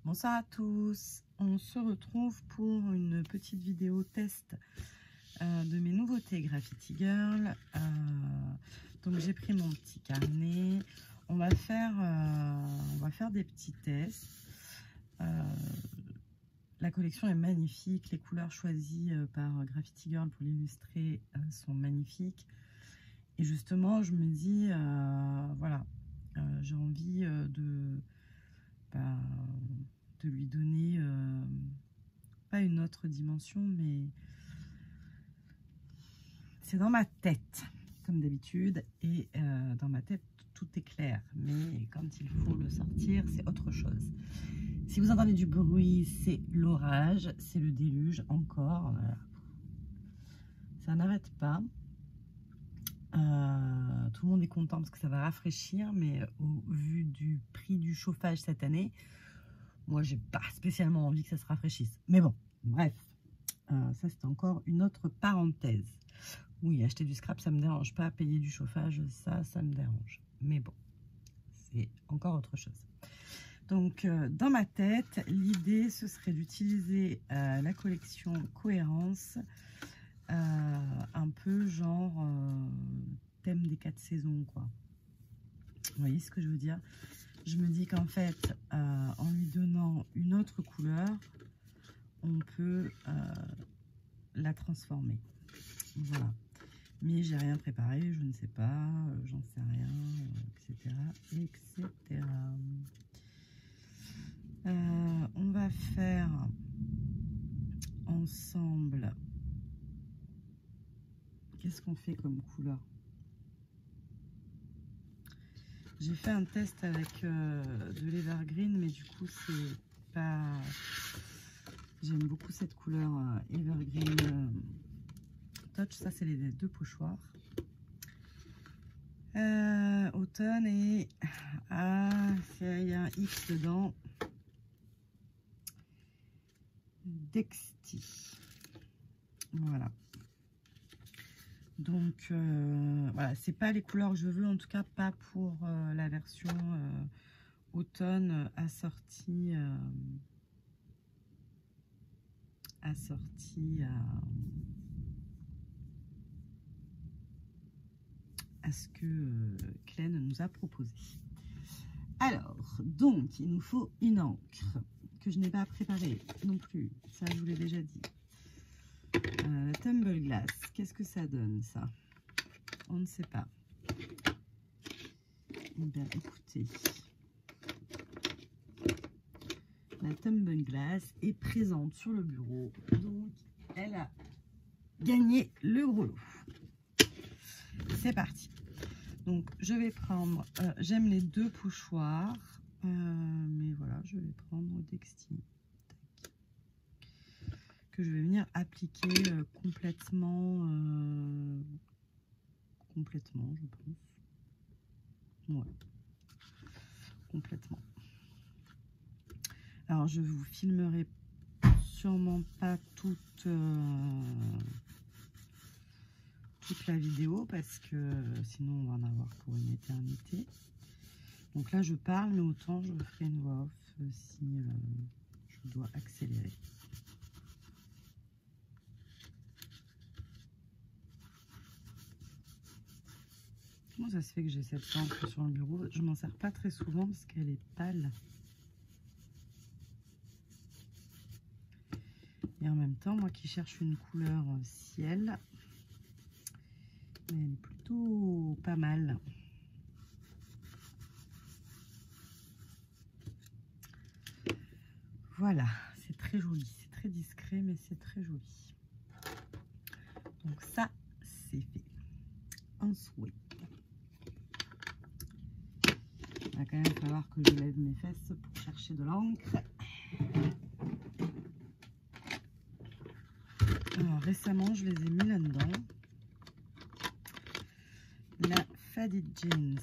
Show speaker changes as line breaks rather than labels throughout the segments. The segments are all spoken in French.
Bonsoir à tous, on se retrouve pour une petite vidéo test de mes nouveautés Graffiti Girl. Donc j'ai pris mon petit carnet, on va faire des petits tests. La collection est magnifique, les couleurs choisies par Graffiti Girl pour l'illustrer sont magnifiques. Et justement, je me dis, voilà, j'ai envie de lui donner, pas une autre dimension, mais c'est dans ma tête, comme d'habitude. Et dans ma tête, tout est clair. Mais quand il faut le sortir, c'est autre chose. Si vous entendez du bruit, c'est l'orage, c'est le déluge encore. Voilà. Ça n'arrête pas. Tout le monde est content parce que ça va rafraîchir, mais au vu du prix du chauffage cette année, moi j'ai pas spécialement envie que ça se rafraîchisse. Mais bon, bref, ça c'est encore une autre parenthèse. Oui, acheter du scrap ça me dérange pas, payer du chauffage ça me dérange. Mais bon, c'est encore autre chose. Donc dans ma tête, l'idée ce serait d'utiliser la collection Cohérence. Un peu genre thème des 4 saisons, quoi. Vous voyez ce que je veux dire? Je me dis qu'en fait, en lui donnant une autre couleur, on peut la transformer. Voilà. Mais j'ai rien préparé, je ne sais pas, j'en sais rien, etc. etc. On va faire ensemble. Qu'est-ce qu'on fait comme couleur? J'ai fait un test avec de l'Evergreen, mais du coup, c'est pas... J'aime beaucoup cette couleur Evergreen Touch. Ça, c'est les deux pochoirs. Automne et... Ah, il y a un X dedans. Dexty. Voilà. Donc voilà, c'est pas les couleurs que je veux, en tout cas pas pour la version automne assortie à ce que Klein nous a proposé. Alors, donc il nous faut une encre que je n'ai pas préparée non plus, ça je vous l'ai déjà dit. La Tumble Glass, qu'est-ce que ça donne ça? On ne sait pas. Eh bien, écoutez, la Tumble Glass est présente sur le bureau, donc elle a gagné le gros lot. C'est parti. Donc, je vais prendre, j'aime les deux pochoirs, mais voilà, je vais prendre Dexty. Que je vais venir appliquer complètement, je pense. Ouais, complètement. Alors, je vous filmerai sûrement pas toute la vidéo parce que sinon on va en avoir pour une éternité. Donc là, je parle, mais autant je ferai une voix off si je dois accélérer. Comment ça se fait que j'ai cette encre sur le bureau? Je m'en sers pas très souvent parce qu'elle est pâle. Et en même temps, moi qui cherche une couleur ciel, elle est plutôt pas mal. Voilà, c'est très joli. C'est très discret, mais c'est très joli. Donc ça, c'est fait. Un souhait. Il va quand même falloir que je lève mes fesses pour chercher de l'encre. Alors récemment, je les ai mis là-dedans. La Faded Jeans.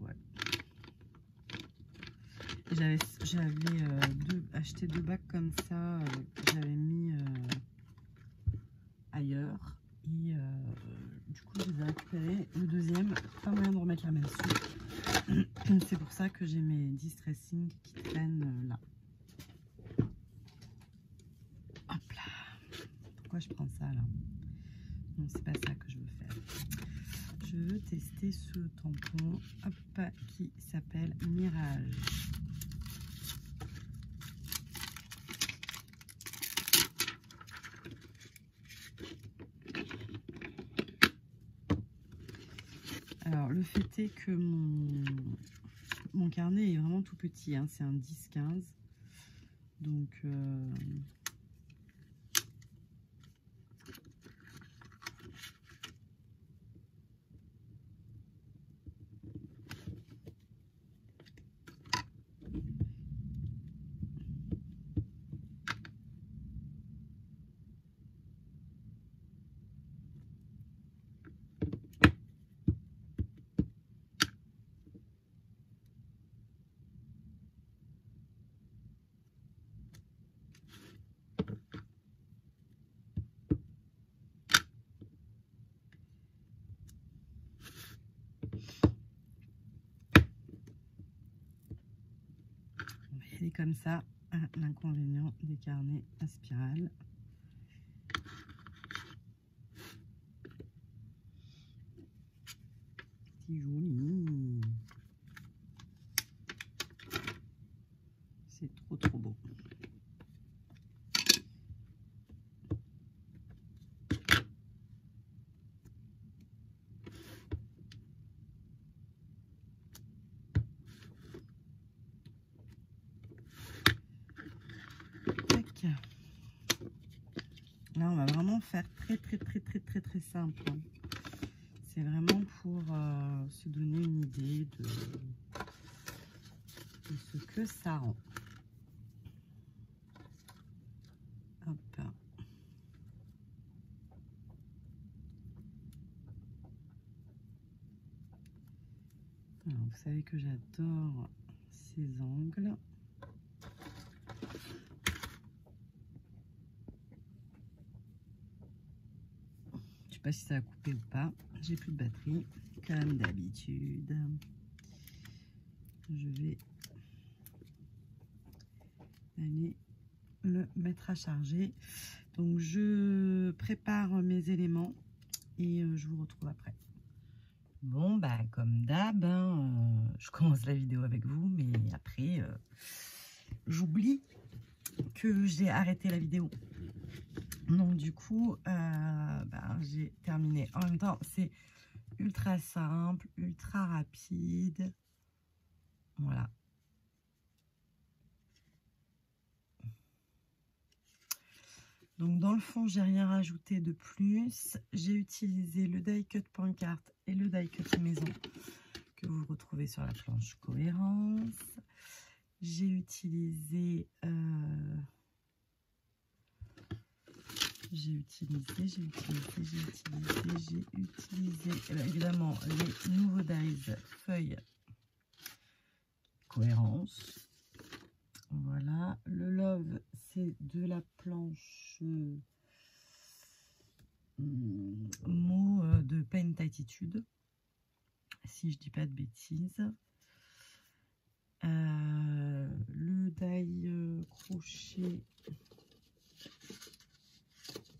Ouais. J'avais acheté deux bacs comme ça que j'avais mis ailleurs. Et Du coup, je les ai récupérés. Le deuxième, pas moyen de remettre la main dessus. C'est pour ça que j'ai mes distressing qui traînent là. Hop là. Pourquoi je prends ça là? Non, c'est pas ça que je veux faire. Je veux tester ce tampon, hop, qui s'appelle Mirage. Alors, le fait est que mon carnet est vraiment tout petit, hein, c'est un 10-15. Donc, c'est comme ça, l'inconvénient des carnets à spirale. C'est joli. C'est trop trop beau. Là, on va vraiment faire très simple. C'est vraiment pour se donner une idée de ce que ça rend. Hop. Alors, vous savez que j'adore ces angles. Je sais pas si ça a coupé ou pas. J'ai plus de batterie, comme d'habitude. Je vais aller le mettre à charger. Donc, je prépare mes éléments et je vous retrouve après. Bon, bah, comme d'hab, hein, je commence la vidéo avec vous, mais après, j'oublie que j'ai arrêté la vidéo. Donc, du coup, bah, j'ai terminé. En même temps, c'est ultra simple, ultra rapide. Voilà. Donc, dans le fond, j'ai rien rajouté de plus. J'ai utilisé le die cut point carte et le die cut maison que vous retrouvez sur la planche cohérence. J'ai utilisé évidemment les nouveaux dies feuilles cohérence. Voilà, le love c'est de la planche mot de Paint Attitude, si je dis pas de bêtises. Le die crochet,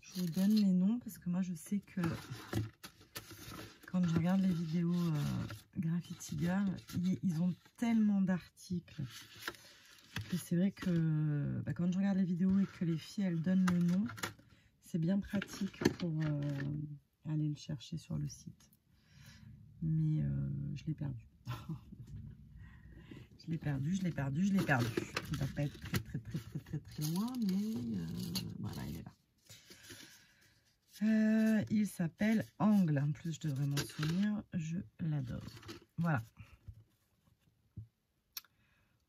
je vous donne les noms parce que moi je sais que quand je regarde les vidéos Graffiti Girl, ils ont tellement d'articles que c'est vrai que bah, quand je regarde les vidéos et que les filles elles donnent le nom, c'est bien pratique pour aller le chercher sur le site. Mais je l'ai perdu. Je l'ai perdu. Il ne va pas être très loin, mais voilà, il est là. Il s'appelle Angle. En plus, je devrais m'en souvenir. Je l'adore. Voilà.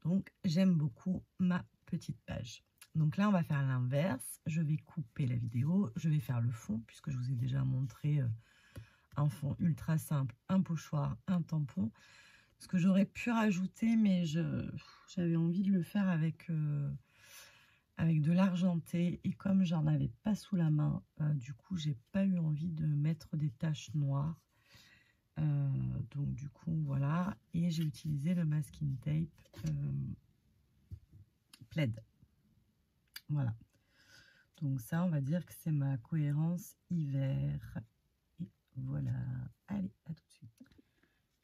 Donc, j'aime beaucoup ma petite page. Donc là, on va faire l'inverse. Je vais couper la vidéo. Je vais faire le fond, puisque je vous ai déjà montré un fond ultra simple, un pochoir, un tampon. Ce que j'aurais pu rajouter, mais j'avais envie de le faire avec avec de l'argenté. Et comme j'en avais pas sous la main, du coup, j'ai pas eu envie de mettre des taches noires. Donc du coup, voilà. Et j'ai utilisé le masking tape plaid. Voilà. Donc ça, on va dire que c'est ma cohérence hiver. Et voilà. Allez, à tout de suite.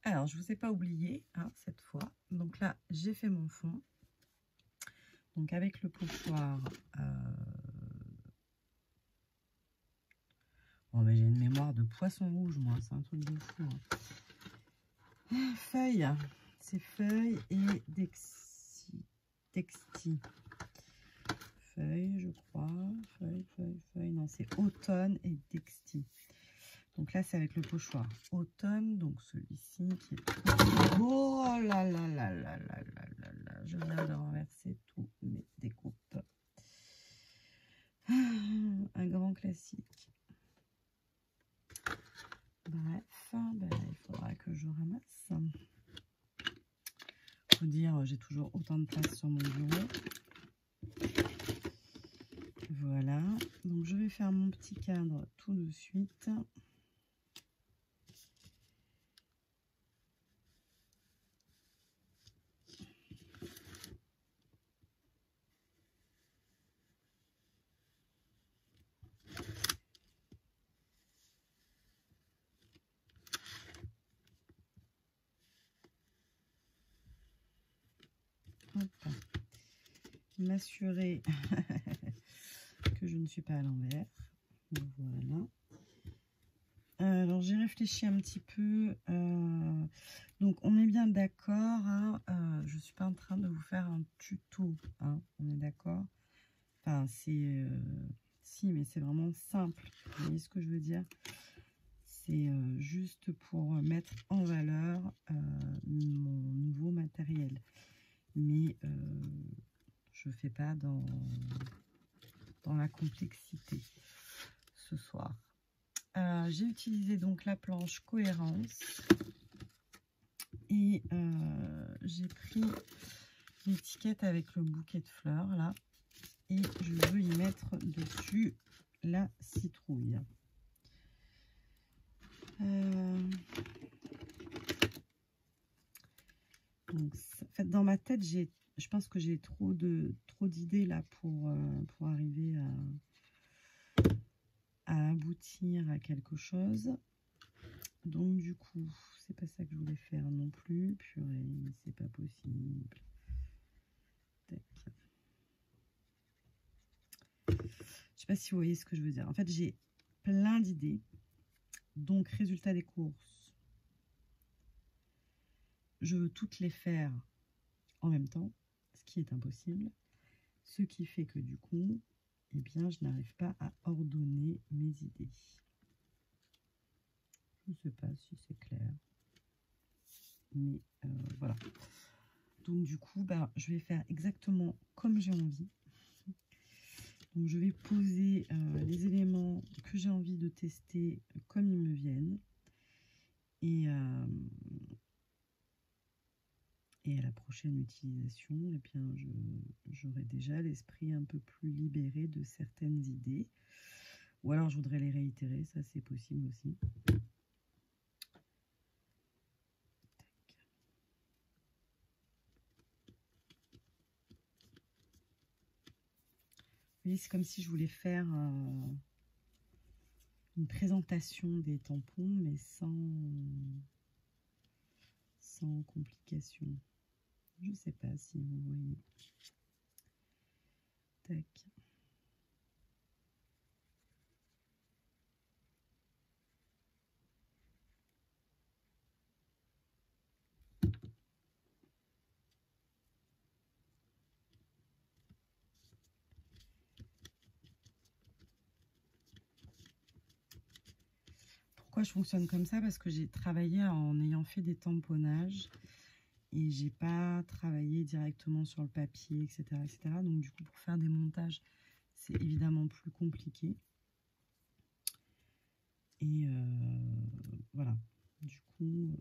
Alors, je ne vous ai pas oublié hein, cette fois. Donc là, j'ai fait mon fond. Donc avec le pochoir. Oh, mais j'ai une mémoire de poisson rouge, moi. C'est un truc de fou. Hein. Feuilles. C'est feuilles et texti. Feuilles, je crois. Feuilles. Non, c'est automne et texti. Donc là, c'est avec le pochoir automne. Donc celui-ci qui est tout... Oh là là là là là là là là. Je viens de renverser tous mes découpes. Un grand classique. Bref, ben, il faudra que je ramasse. Faut dire, j'ai toujours autant de place sur mon bureau. Voilà. Donc je vais faire mon petit cadre tout de suite. M'assurer que je ne suis pas à l'envers. Voilà. Alors j'ai réfléchi un petit peu. Donc on est bien d'accord. Hein, je ne suis pas en train de vous faire un tuto. Hein, on est d'accord. Enfin c'est si, mais c'est vraiment simple. Vous voyez ce que je veux dire? C'est juste pour mettre en valeur mon nouveau matériel. Mais je ne fais pas dans la complexité ce soir. J'ai utilisé donc la planche cohérence et j'ai pris l'étiquette avec le bouquet de fleurs là et je veux y mettre dessus la citrouille. Donc, en fait, dans ma tête, je pense que j'ai trop d'idées là pour arriver à aboutir à quelque chose. Donc du coup, c'est pas ça que je voulais faire non plus. Purée, c'est pas possible. Tac. Je sais pas si vous voyez ce que je veux dire. En fait, j'ai plein d'idées. Donc, résultat des courses, je veux toutes les faire en même temps, ce qui est impossible. Ce qui fait que du coup, eh bien, je n'arrive pas à ordonner mes idées. Je ne sais pas si c'est clair. Mais voilà. Donc du coup, bah, je vais faire exactement comme j'ai envie. Donc je vais poser les éléments que j'ai envie de tester comme ils me viennent. Et à la prochaine utilisation, eh bien, j'aurai déjà l'esprit un peu plus libéré de certaines idées. Ou alors je voudrais les réitérer, ça c'est possible aussi. Vous voyez, c'est comme si je voulais faire une présentation des tampons, mais sans complication. Je ne sais pas si vous voyez. Tac. Pourquoi je fonctionne comme ça? Parce que j'ai travaillé en ayant fait des tamponnages et j'ai pas travaillé directement sur le papier, etc., etc. Donc du coup, pour faire des montages, c'est évidemment plus compliqué. Et voilà. Du coup,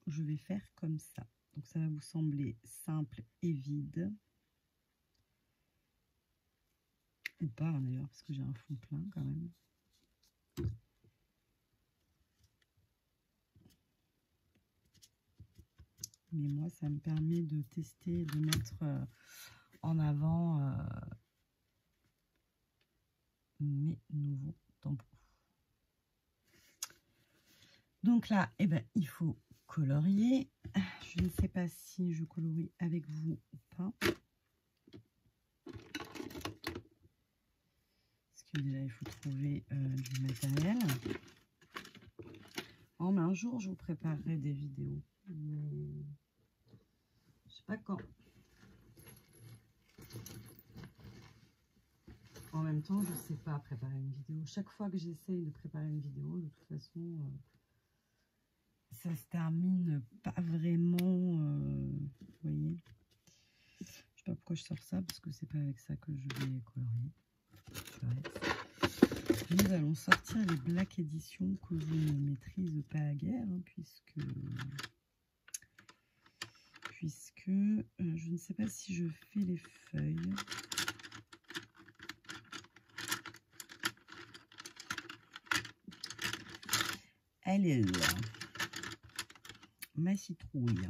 je vais faire comme ça. Donc ça va vous sembler simple et vide. Ou pas hein, d'ailleurs, parce que j'ai un fond plein quand même. Mais moi, ça me permet de tester, de mettre en avant mes nouveaux tampons. Donc là, eh ben, il faut colorier. Je ne sais pas si je colorie avec vous ou pas. Parce que déjà, il faut trouver du matériel. Oh, mais un jour, je vous préparerai des vidéos. Mais je sais pas quand. En même temps, je ne sais pas préparer une vidéo. Chaque fois que j'essaye de préparer une vidéo, de toute façon, ça se termine pas vraiment. Vous voyez, je sais pas pourquoi je sors ça, parce que c'est pas avec ça que je vais colorier. Nous allons sortir les Black Edition que je ne maîtrise pas à guère, hein, puisque je ne sais pas si je fais les feuilles. Alors, ma citrouille.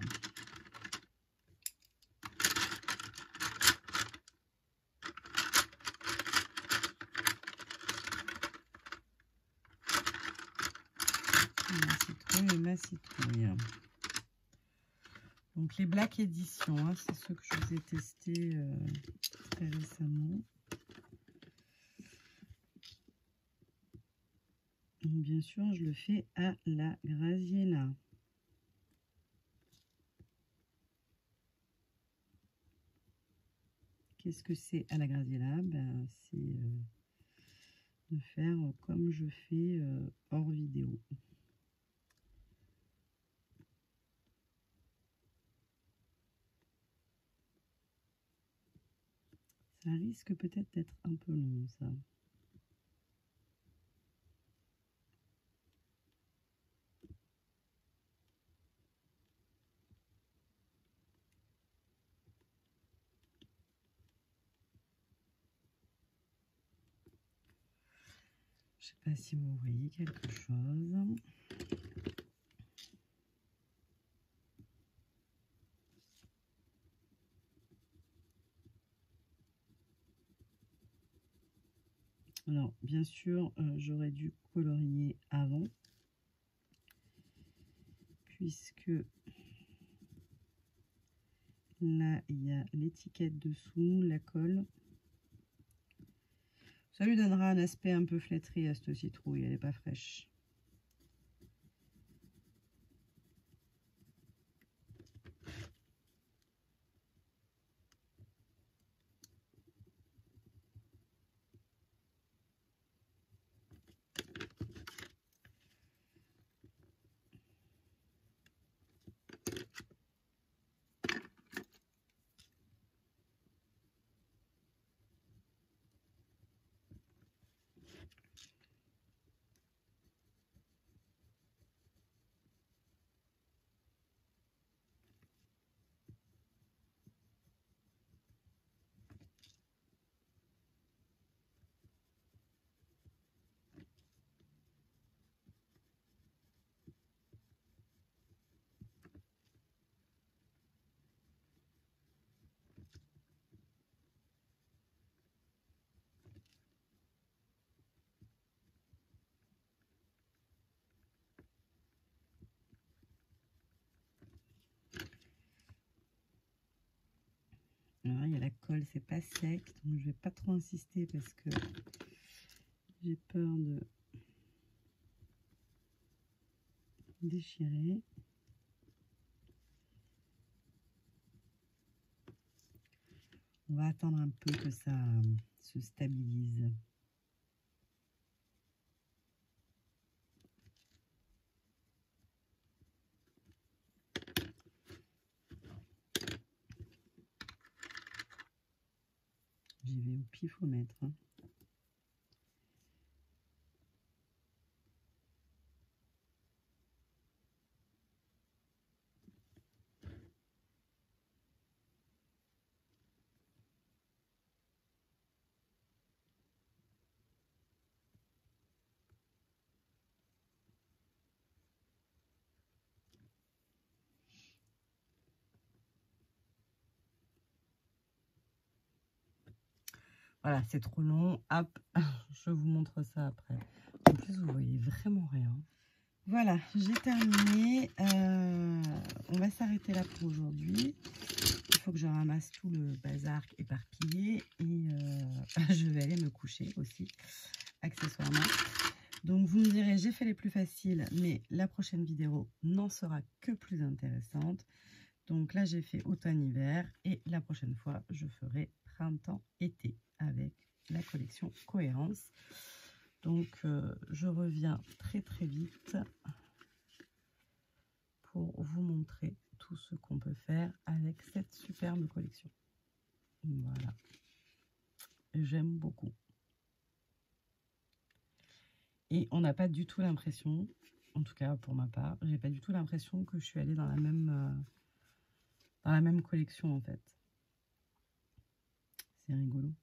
Ma citrouille. Donc les Black Edition, hein, c'est ceux que je vous ai testés très récemment. Donc, bien sûr, je le fais à la Graziella. Qu'est-ce que c'est à la Graziella? Ben, c'est de faire comme je fais hors vidéo. Ça risque peut-être d'être un peu long, ça. Je sais pas si vous voyez quelque chose. Alors, bien sûr, j'aurais dû colorier avant, puisque là, il y a l'étiquette dessous, la colle. Ça lui donnera un aspect un peu flétri à cette citrouille, elle n'est pas fraîche. Alors, il y a la colle, c'est pas sec, donc je vais pas trop insister parce que j'ai peur de déchirer. On va attendre un peu que ça se stabilise. J'y vais au pifomètre. Hein. Voilà, c'est trop long. Hop, je vous montre ça après. En plus, vous voyez vraiment rien. Voilà, j'ai terminé. On va s'arrêter là pour aujourd'hui. Il faut que je ramasse tout le bazar éparpillé et je vais aller me coucher aussi, accessoirement. Donc, vous me direz, j'ai fait les plus faciles, mais la prochaine vidéo n'en sera que plus intéressante. Donc là, j'ai fait automne-hiver et la prochaine fois, je ferai printemps-été avec la collection Cohérence. Donc, je reviens très très vite pour vous montrer tout ce qu'on peut faire avec cette superbe collection. Voilà. J'aime beaucoup. Et on n'a pas du tout l'impression, en tout cas pour ma part, j'ai pas du tout l'impression que je suis allée dans la même collection en fait. C'est rigolo.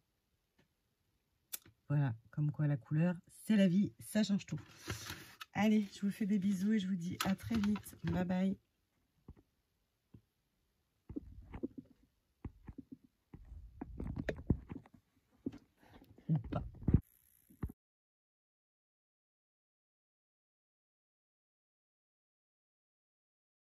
Voilà, comme quoi la couleur, c'est la vie, ça change tout. Allez, je vous fais des bisous et je vous dis à très vite. Bye bye.